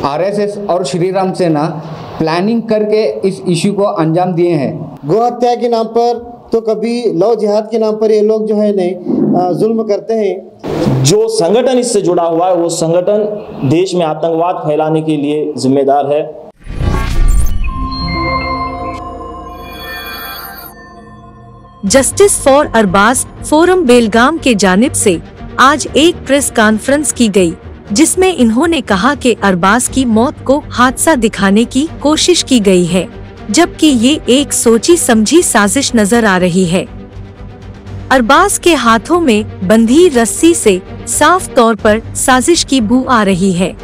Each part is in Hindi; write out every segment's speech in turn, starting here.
आरएसएस और श्री राम सेना प्लानिंग करके इस इशू को अंजाम दिए हैं। गौ हत्या के नाम पर तो कभी लव जिहाद के नाम पर ये लोग जो है नहीं जुल्म करते हैं। जो संगठन इससे जुड़ा हुआ है वो संगठन देश में आतंकवाद फैलाने के लिए जिम्मेदार है। जस्टिस फॉर अरबाज फोरम बेलगाम के जानिब से आज एक प्रेस कॉन्फ्रेंस की गई, जिसमें इन्होंने कहा कि अरबाज की मौत को हादसा दिखाने की कोशिश की गई है, जबकि ये एक सोची समझी साजिश नजर आ रही है। अरबाज के हाथों में बंधी रस्सी से साफ तौर पर साजिश की बू आ रही है।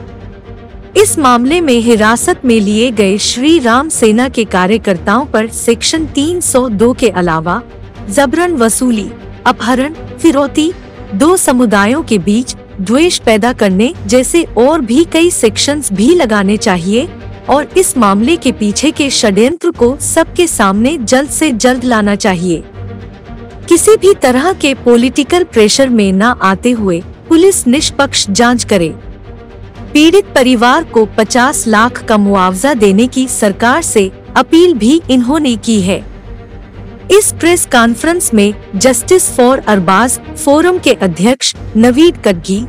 इस मामले में हिरासत में लिए गए श्री राम सेना के कार्यकर्ताओं पर सेक्शन 302 के अलावा जबरन वसूली, अपहरण, फिरौती, दो समुदायों के बीच द्वेष पैदा करने जैसे और भी कई सेक्शंस भी लगाने चाहिए और इस मामले के पीछे के षड्यंत्र को सबके सामने जल्द से जल्द लाना चाहिए। किसी भी तरह के पॉलिटिकल प्रेशर में न आते हुए पुलिस निष्पक्ष जांच करे। पीड़ित परिवार को 50 लाख का मुआवजा देने की सरकार से अपील भी इन्होंने की है। इस प्रेस कॉन्फ्रेंस में जस्टिस फॉर अरबाज फोरम के अध्यक्ष Naveed Katgi,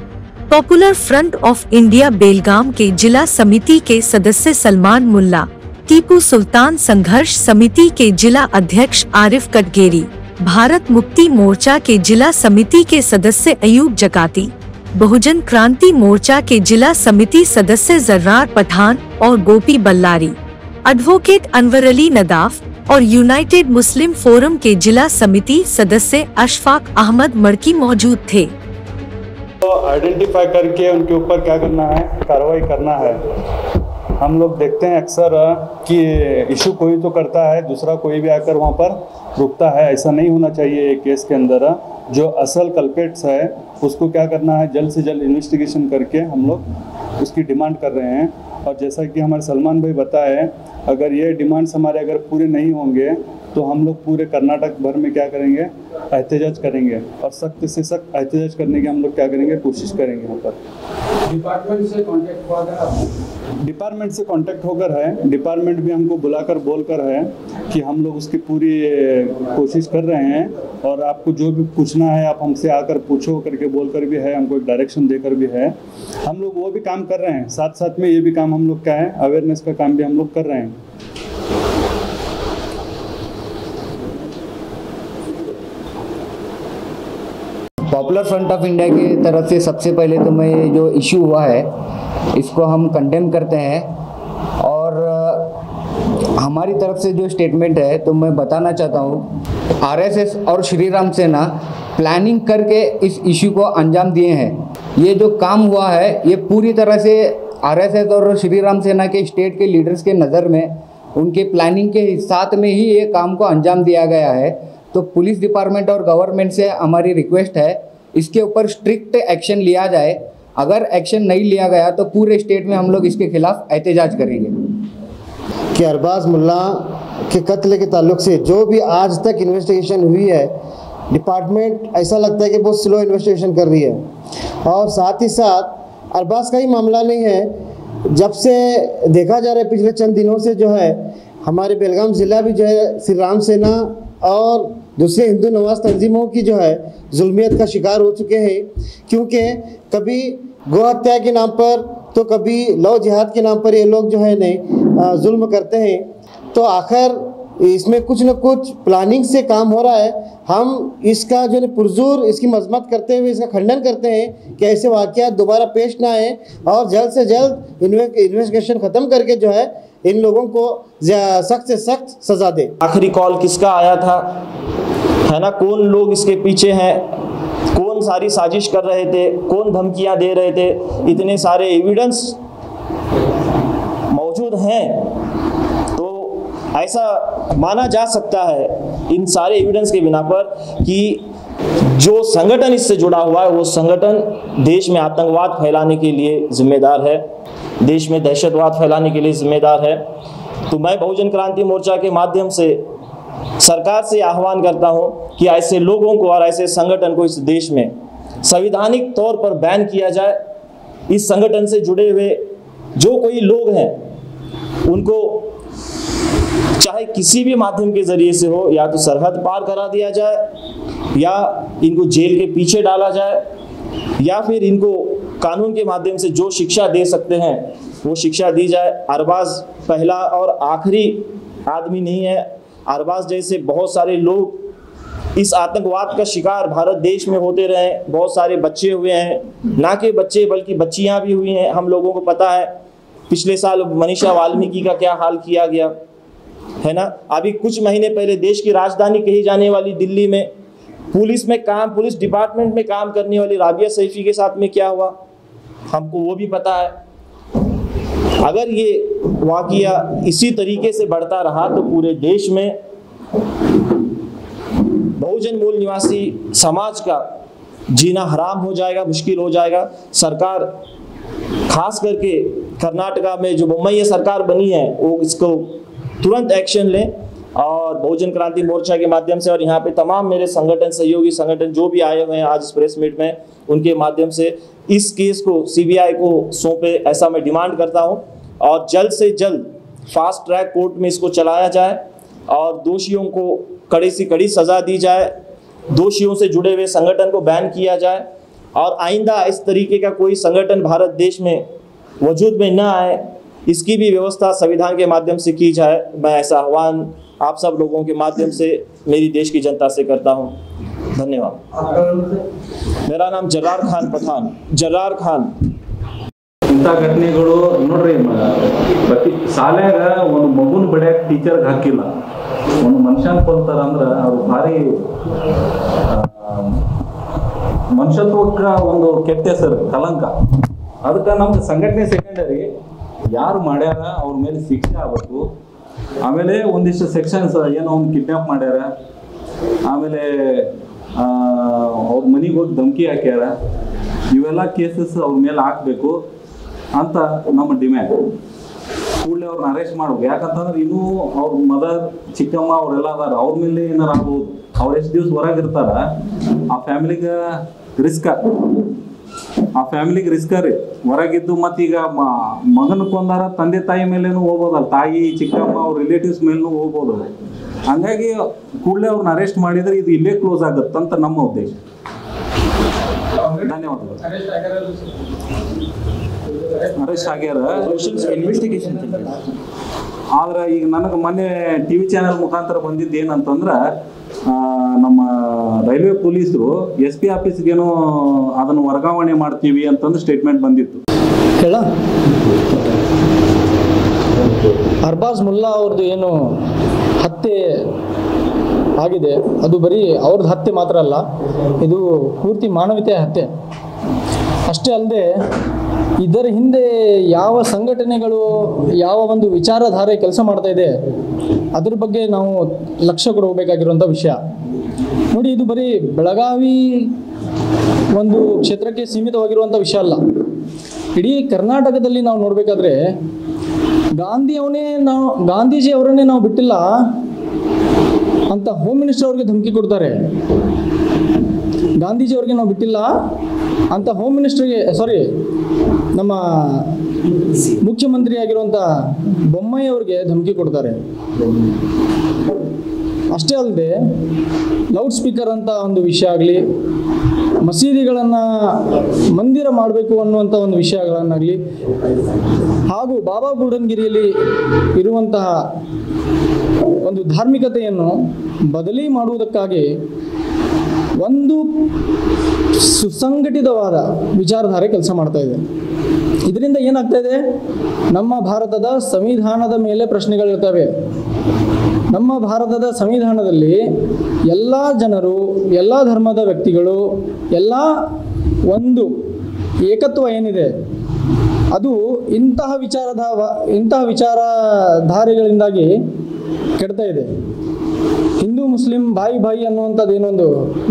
popular front of India Belgaum के जिला समिति के सदस्य सलमान मुल्ला, टीपू सुल्तान संघर्ष समिति के जिला अध्यक्ष आरिफ कटगेरी, भारत मुक्ति मोर्चा के जिला समिति के सदस्य अयूब जकाती, बहुजन क्रांति मोर्चा के जिला समिति सदस्य जर्रार पठान और गोपी बल्लारी, एडवोकेट अनवर अली नदाफ और यूनाइटेड मुस्लिम फोरम के जिला समिति सदस्य अशफाक अहमद मड़की मौजूद थे। तो आइडेंटिफाई करके उनके ऊपर क्या करना है, कार्रवाई करना है। हम लोग देखते हैं अक्सर कि इशू कोई तो करता है, दूसरा कोई भी आकर वहाँ पर रुकता है। ऐसा नहीं होना चाहिए। एक केस के अंदर जो असल कल्पेट्स है उसको क्या करना है, जल्द से जल्द इन्वेस्टिगेशन करके हम लोग उसकी डिमांड कर रहे हैं। और जैसा कि हमारे सलमान भाई बताए, अगर ये डिमांड्स हमारे अगर पूरे नहीं होंगे तो हम लोग पूरे कर्नाटक भर में क्या करेंगे, एहतजाज करेंगे और सख्त से सख्त एहतजाज करने की हम लोग क्या करेंगे, कोशिश करेंगे। यहाँ पर डिपार्टमेंट से कांटेक्ट होकर है, डिपार्टमेंट भी हमको बुलाकर बोलकर है कि हम लोग उसकी पूरी कोशिश कर रहे हैं और आपको जो भी पूछना है आप हमसे आकर पूछो करके बोलकर भी है, हमको एक डायरेक्शन देकर भी है। हम लोग वो भी काम कर रहे हैं, साथ साथ में ये भी काम हम लोग क्या है, अवेयरनेस का काम भी हम लोग कर रहे हैं। पॉपुलर फ्रंट ऑफ इंडिया की तरफ से सबसे पहले तो मैं जो इशू हुआ है इसको हम कंडेम करते हैं और हमारी तरफ से जो स्टेटमेंट है तो मैं बताना चाहता हूँ, आरएसएस और श्री राम सेना प्लानिंग करके इस इशू को अंजाम दिए हैं। ये जो काम हुआ है ये पूरी तरह से आरएसएस और श्री राम सेना के स्टेट के लीडर्स के नज़र में उनके प्लानिंग के साथ में ही ये काम को अंजाम दिया गया है। तो पुलिस डिपार्टमेंट और गवर्नमेंट से हमारी रिक्वेस्ट है इसके ऊपर स्ट्रिक्ट एक्शन लिया जाए। अगर एक्शन नहीं लिया गया तो पूरे स्टेट में हम लोग इसके खिलाफ एहतजाज करेंगे। कि अरबाज मुल्ला के कत्ल के ताल्लुक से जो भी आज तक इन्वेस्टिगेशन हुई है, डिपार्टमेंट ऐसा लगता है कि बहुत स्लो इन्वेस्टिगेशन कर रही है। और साथ ही साथ अरबाज का ही मामला नहीं है, जब से देखा जा रहा है पिछले चंद दिनों से जो है हमारे बेलगाम ज़िला भी जो है श्री राम सेना और दूसरे हिंदू नवाज तंजीमों की जो है जुल्मियत का शिकार हो चुके हैं। क्योंकि कभी गौ हत्या के नाम पर तो कभी लव जिहाद के नाम पर ये लोग जो है नहीं जुल्म करते हैं। तो आखिर इसमें कुछ न कुछ प्लानिंग से काम हो रहा है। हम इसका जो है पुरजोर इसकी मजम्मत करते हुए इसका खंडन करते हैं कि ऐसे वाक़यात दोबारा पेश ना आए और जल्द से जल्द इन्वेस्टिगेशन ख़त्म करके जो है इन लोगों को सख्त से सख्त सज़ा दे। आखिरी कॉल किसका आया था, है ना, कौन लोग इसके पीछे हैं, कौन सारी साजिश कर रहे थे, कौन धमकियां दे रहे थे, इतने सारे एविडेंस मौजूद हैं। तो ऐसा माना जा सकता है इन सारे एविडेंस के बिना पर कि जो संगठन इससे जुड़ा हुआ है वो संगठन देश में आतंकवाद फैलाने के लिए जिम्मेदार है, देश में दहशतवाद फैलाने के लिए जिम्मेदार है। तो मैं बहुजन क्रांति मोर्चा के माध्यम से सरकार से आह्वान करता हूं कि ऐसे लोगों को और ऐसे संगठन को इस देश में संवैधानिक तौर पर बैन किया जाए। इस संगठन से जुड़े हुए जो कोई लोग हैं उनको चाहे किसी भी माध्यम के जरिए से हो, या तो सरहद पार करा दिया जाए, या इनको जेल के पीछे डाला जाए, या फिर इनको कानून के माध्यम से जो शिक्षा दे सकते हैं वो शिक्षा दी जाए। अरबाज पहला और आखिरी आदमी नहीं है। अरबाज जैसे बहुत सारे लोग इस आतंकवाद का शिकार भारत देश में होते रहे, बहुत सारे बच्चे हुए हैं, ना के बच्चे बल्कि बच्चियां भी हुई हैं। हम लोगों को पता है पिछले साल मनीषा वाल्मीकि का क्या हाल किया गया है ना। अभी कुछ महीने पहले देश की राजधानी कही जाने वाली दिल्ली में पुलिस डिपार्टमेंट में काम करने वाली राबिया सैफी के साथ में क्या हुआ, हमको वो भी पता है। अगर ये वाकया इसी तरीके से बढ़ता रहा तो पूरे देश में बहुजन मूल निवासी समाज का जीना हराम हो जाएगा, मुश्किल हो जाएगा। सरकार खास करके कर्नाटका में जो मुंबई सरकार बनी है वो इसको तुरंत एक्शन ले, और बहुजन क्रांति मोर्चा के माध्यम से और यहाँ पे तमाम मेरे संगठन सहयोगी संगठन जो भी आए हुए हैं आज इस प्रेस मीट में, उनके माध्यम से इस केस को सीबीआई को सौंपे, ऐसा मैं डिमांड करता हूँ। और जल्द से जल्द फास्ट ट्रैक कोर्ट में इसको चलाया जाए और दोषियों को कड़ी से कड़ी सजा दी जाए, दोषियों से जुड़े हुए संगठन को बैन किया जाए, और आइंदा इस तरीके का कोई संगठन भारत देश में वजूद में न आए, इसकी भी व्यवस्था संविधान के माध्यम से की जाए। मैं ऐसा आह्वान आप सब लोगों के माध्यम से मेरी देश की जनता से करता हूँ। धन्यवाद। मेरा नाम जर्रार खान पठान, जर्रार खान। ಇಂಥ ಘಟನೆಗಳು ನೋಡ್ರಿ, ಪ್ರತಿ ಶಾಲೆಯಾಗ ಒಂದು ಮಗುನ ಬಡಿಯಕ್ಕೆ ಟೀಚರ್ಗೆ ಹಾಕಿಲ್ಲ, ಒಂದು ಮನುಷ್ಯನ ಕೊಲ್ತಾರ ಅಂದ್ರೆ ಅವ್ರು ಭಾರಿ ಮನುಷ್ಯತ್ವಕ್ಕೆ ಒಂದು ಕೆಟ್ಟ ಹೆಸರು, ಕಲಂಕ. ಅದಕ್ಕೆ ನಮ್ದು ಸಂಘಟನೆ ಸೆಕೆಂಡರಿ, ಯಾರು ಮಾಡ್ಯಾರ ಅವ್ರ ಮೇಲೆ ಶಿಕ್ಷೆ ಆಗಬೇಕು. ಆಮೇಲೆ ಒಂದಿಷ್ಟು ಸೆಕ್ಷನ್ಸ್ ಏನೋ ಒಂದು ಕಿಡ್ನಾಪ್ ಮಾಡ್ಯಾರ, ಆಮೇಲೆ ಅವ್ರ ಮನೆಗೆ ಹೋಗಿ ಧಮಕಿ ಹಾಕ್ಯಾರ, ಇವೆಲ್ಲ ಕೇಸಸ್ ಅವ್ರ ಮೇಲೆ ಹಾಕಬೇಕು ಅಂತ ನಮ್ಮ ಡಿಮ್ಯಾಂಡ್. ಕೂಡಲೇ ಅವ್ರನ್ನ ಅರೆಸ್ಟ್ ಮಾಡ್ಬೇಕು. ಯಾಕಂತಂದ್ರೆ ಇನ್ನೂ ಅವ್ರ ಮದರ್ ಚಿಕ್ಕಮ್ಮ ಅವರೆಲ್ಲ ಅದಾರ, ಅವ್ರ ಮೇಲೆ ಏನಾರು ಆಗ್ಬೋದು. ಅವ್ರು ಎಷ್ಟು ದಿವ್ಸ ಹೊರಗಿರ್ತಾರ, ಆ ಫ್ಯಾಮಿಲಿಗೆ ರಿಸ್ಕ್ ರೀ. ಹೊರಗಿದ್ದು ಮತ್ತೀಗ ಮಗನ ಕೊಂದಾರ ತಂದೆ ತಾಯಿ ಮೇಲೇನು ಹೋಗ್ಬೋದಲ್ಲ, ತಾಯಿ ಚಿಕ್ಕಮ್ಮ ಅವ್ರ ರಿಲೇಟಿವ್ಸ್ ಮೇಲೂ ಹೋಗ್ಬೋದು. ಹಂಗಾಗಿ ಕೂಡಲೇ ಅವ್ರನ್ನ ಅರೆಸ್ಟ್ ಮಾಡಿದ್ರೆ ಇದು ಇಲ್ಲೇ ಕ್ಲೋಸ್ ಆಗುತ್ತಂತ ನಮ್ಮ ಉದ್ದೇಶ. ಧನ್ಯವಾದಗಳು. ಅರೆಸ್ಟ್ ಆಗ್ಯಾರ, ಆದ್ರೆ ಈಗ ನನಗೆ ಮೊನ್ನೆ ಟಿವಿ ಚಾನೆಲ್ ಮುಖಾಂತರ ಬಂದಿದ್ದು ಏನಂತಂದ್ರೆ, ನಮ್ಮ ರೈಲ್ವೆ ಪೊಲೀಸರು SP ಆಫೀಸ್ಗೇನೋ ಅದನ್ನು ವರ್ಗಾವಣೆ ಮಾಡ್ತೀವಿ ಅಂತಂದು ಸ್ಟೇಟ್ಮೆಂಟ್ ಬಂದಿತ್ತು. ಹೇಳ ಅರ್ಬಾಜ್ ಮುಲ್ಲಾ ಅವ್ರದ್ದು ಏನು ಹತ್ಯೆ ಆಗಿದೆ, ಅದು ಬರೀ ಅವ್ರದ್ದು ಹತ್ಯೆ ಮಾತ್ರ ಅಲ್ಲ, ಇದು ಪೂರ್ತಿ ಮಾನವೀಯತೆಯ ಹತ್ಯೆ. ಅಷ್ಟೇ ಅಲ್ಲದೆ ಇದರ ಹಿಂದೆ ಯಾವ ಸಂಘಟನೆಗಳು, ಯಾವ ಒಂದು ವಿಚಾರಧಾರೆ ಕೆಲಸ ಮಾಡ್ತಾ ಇದೆ ಅದ್ರ ಬಗ್ಗೆ ನಾವು ಲಕ್ಷ್ಯ ಕೊಡಬೇಕಾಗಿರುವಂಥ ವಿಷಯ. ನೋಡಿ, ಇದು ಬರೀ ಬೆಳಗಾವಿ ಒಂದು ಕ್ಷೇತ್ರಕ್ಕೆ ಸೀಮಿತವಾಗಿರುವಂಥ ವಿಷಯ ಅಲ್ಲ. ಇಡೀ ಕರ್ನಾಟಕದಲ್ಲಿ ನಾವು ನೋಡಬೇಕಾದ್ರೆ ಗಾಂಧೀಜಿ ಅವರನ್ನೇ ನಾವು ಬಿಟ್ಟಿಲ್ಲ ಅಂತ ಹೋಮ್ ಮಿನಿಸ್ಟರ್ ಅವ್ರಿಗೆ ಧಮಕಿ ಕೊಡ್ತಾರೆ. ಗಾಂಧೀಜಿ ಅವ್ರಿಗೆ ನಾವು ಬಿಟ್ಟಿಲ್ಲ ಅಂತ ಹೋಮ್ ಮಿನಿಸ್ಟರ್ಗೆ, ನಮ್ಮ ಮುಖ್ಯಮಂತ್ರಿ ಆಗಿರುವಂಥ ಬೊಮ್ಮಾಯಿ ಅವ್ರಿಗೆ ಧಮಕಿ ಕೊಡ್ತಾರೆ. ಅಷ್ಟೇ ಅಲ್ಲದೆ ಲೌಡ್ ಸ್ಪೀಕರ್ ಅಂತ ಒಂದು ವಿಷಯ ಆಗಲಿ, ಮಸೀದಿಗಳನ್ನು ಮಂದಿರ ಮಾಡಬೇಕು ಅನ್ನುವಂಥ ಒಂದು ವಿಷಯಗಳನ್ನಾಗಲಿ, ಹಾಗೂ ಬಾಬಾ ಬುಡನ್ಗಿರಿಯಲ್ಲಿ ಇರುವಂತಹ ಒಂದು ಧಾರ್ಮಿಕತೆಯನ್ನು ಬದಲಿ ಮಾಡುವುದಕ್ಕಾಗಿ ಒಂದು ಸುಸಂಘಟಿತವಾದ ವಿಚಾರಧಾರೆ ಕೆಲಸ ಮಾಡ್ತಾ ಇದೆ. ಇದರಿಂದ ಏನಾಗ್ತಾ ಇದೆ, ನಮ್ಮ ಭಾರತದ ಸಂವಿಧಾನದ ಮೇಲೆ ಪ್ರಶ್ನೆಗಳಿರ್ತವೆ. ನಮ್ಮ ಭಾರತದ ಸಂವಿಧಾನದಲ್ಲಿ ಎಲ್ಲ ಜನರು, ಎಲ್ಲ ಧರ್ಮದ ವ್ಯಕ್ತಿಗಳು, ಎಲ್ಲ ಒಂದು ಏಕತ್ವ ಏನಿದೆ ಅದು ಇಂತಹ ವಿಚಾರಧಾರೆಗಳಿಂದಾಗಿ ಕೆಡ್ತಾ ಇದೆ. ಹಿಂದೂ ಮುಸ್ಲಿಂ ಬಾಯಿ ಅನ್ನುವಂಥದ್ದು ಏನೊಂದು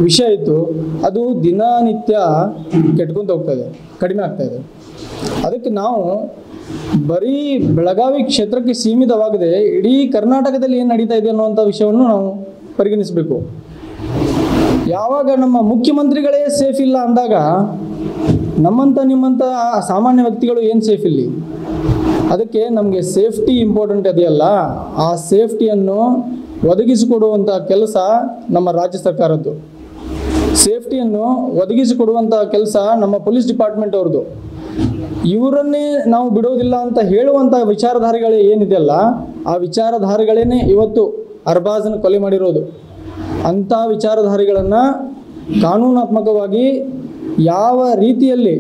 ವಿಷಯ ಇತ್ತು, ಅದು ದಿನನಿತ್ಯ ಕೆಟ್ಕೊಂತ ಹೋಗ್ತಾ ಇದೆ, ಕಡಿಮೆ ಆಗ್ತಾ ಇದೆ. ಅದಕ್ಕೆ ನಾವು ಬರೀ ಬೆಳಗಾವಿ ಕ್ಷೇತ್ರಕ್ಕೆ ಸೀಮಿತವಾಗದೆ ಇಡೀ ಕರ್ನಾಟಕದಲ್ಲಿ ಏನು ನಡೀತಾ ಇದೆ ಅನ್ನುವಂಥ ವಿಷಯವನ್ನು ನಾವು ಪರಿಗಣಿಸಬೇಕು. ಯಾವಾಗ ನಮ್ಮ ಮುಖ್ಯಮಂತ್ರಿಗಳೇ ಸೇಫ್ ಇಲ್ಲ ಅಂದಾಗ ನಿಮ್ಮಂಥ ಸಾಮಾನ್ಯ ವ್ಯಕ್ತಿಗಳು ಏನು ಸೇಫ್ ಇಲ್ಲಿ? ಅದಕ್ಕೆ ನಮಗೆ ಸೇಫ್ಟಿ ಇಂಪಾರ್ಟೆಂಟ್ ಇದೆಯಲ್ಲ, ಆ ಸೇಫ್ಟಿಯನ್ನು ಒದಗಿಸಿಕೊಡುವಂಥ ಕೆಲಸ ನಮ್ಮ ರಾಜ್ಯ ಸರ್ಕಾರದ್ದು. ಸೇಫ್ಟಿಯನ್ನು ಒದಗಿಸಿಕೊಡುವಂಥ ಕೆಲಸ ನಮ್ಮ ಪೊಲೀಸ್ ಡಿಪಾರ್ಟ್ಮೆಂಟ್ ಅವ್ರದ್ದು. ಇವರನ್ನೇ ನಾವು ಬಿಡೋದಿಲ್ಲ ಅಂತ ಹೇಳುವಂಥ ವಿಚಾರಧಾರೆಗಳೇ ಏನಿದೆಯಲ್ಲ, ಆ ವಿಚಾರಧಾರೆಗಳೇನೆ ಇವತ್ತು ಅರ್ಬಾಜ್ನ ಕೊಲೆ ಮಾಡಿರೋದು. ಅಂಥ ವಿಚಾರಧಾರೆಗಳನ್ನು ಕಾನೂನಾತ್ಮಕವಾಗಿ ಯಾವ ರೀತಿಯಲ್ಲಿ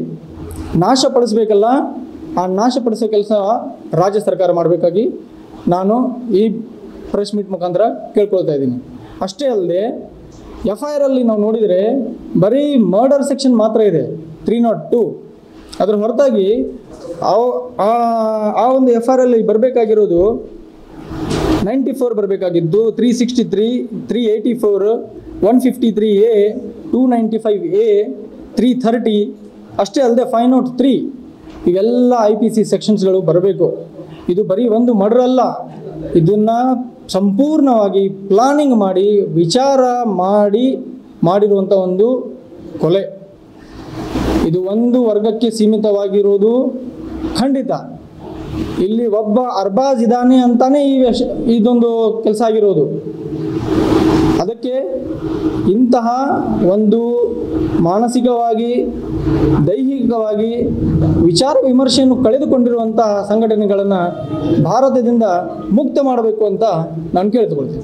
ನಾಶಪಡಿಸಬೇಕಲ್ಲ, ಆ ನಾಶಪಡಿಸೋ ಕೆಲಸ ರಾಜ್ಯ ಸರ್ಕಾರ ಮಾಡಬೇಕಾಗಿ ನಾನು ಈ ಪ್ರೆಸ್ ಮೀಟ್ ಮುಖಾಂತರ ಕೇಳ್ಕೊಳ್ತಾ ಇದ್ದೀನಿ. ಅಷ್ಟೇ ಅಲ್ಲದೆ FIR ಅಲ್ಲಿ ನಾವು ನೋಡಿದರೆ ಬರೀ ಮರ್ಡರ್ ಸೆಕ್ಷನ್ ಮಾತ್ರ ಇದೆ 302. ಅದರ ಹೊರತಾಗಿ ಆ ಒಂದು FIR ಅಲ್ಲಿ ಬರಬೇಕಾಗಿರೋದು 94 ಬರಬೇಕಾಗಿದ್ದು 363, 384, 153A, 295A, 330, ಅಷ್ಟೇ ಅಲ್ಲದೆ 503 ಇವೆಲ್ಲ IPC ಸೆಕ್ಷನ್ಸ್ಗಳು ಬರಬೇಕು. ಇದು ಬರೀ ಒಂದು ಮರ್ಡರ್ ಅಲ್ಲ, ಇದನ್ನು ಸಂಪೂರ್ಣವಾಗಿ ಪ್ಲಾನಿಂಗ್ ಮಾಡಿ ವಿಚಾರ ಮಾಡಿರುವಂಥ ಒಂದು ಕೊಲೆ. ಇದು ಒಂದು ವರ್ಗಕ್ಕೆ ಸೀಮಿತವಾಗಿರೋದು ಖಂಡಿತ. ಇಲ್ಲಿ ಒಬ್ಬ ಅರ್ಬಾಜ್ ಇದ್ದಾನೆ ಅಂತಾನೆ ಇದೊಂದು ಕೆಲಸ ಆಗಿರೋದು. ಅದಕ್ಕೆ ಇಂತಹ ಒಂದು ಮಾನಸಿಕವಾಗಿ ದೈಹಿಕವಾಗಿ ವಿಚಾರ ವಿಮರ್ಶೆಯನ್ನು ಕಳೆದುಕೊಂಡಿರುವಂತಹ ಸಂಘಟನೆಗಳನ್ನು ಭಾರತದಿಂದ ಮುಕ್ತ ಮಾಡಬೇಕು ಅಂತ ನಾನು ಕೇಳಿಕೊಳ್ತೀನಿ.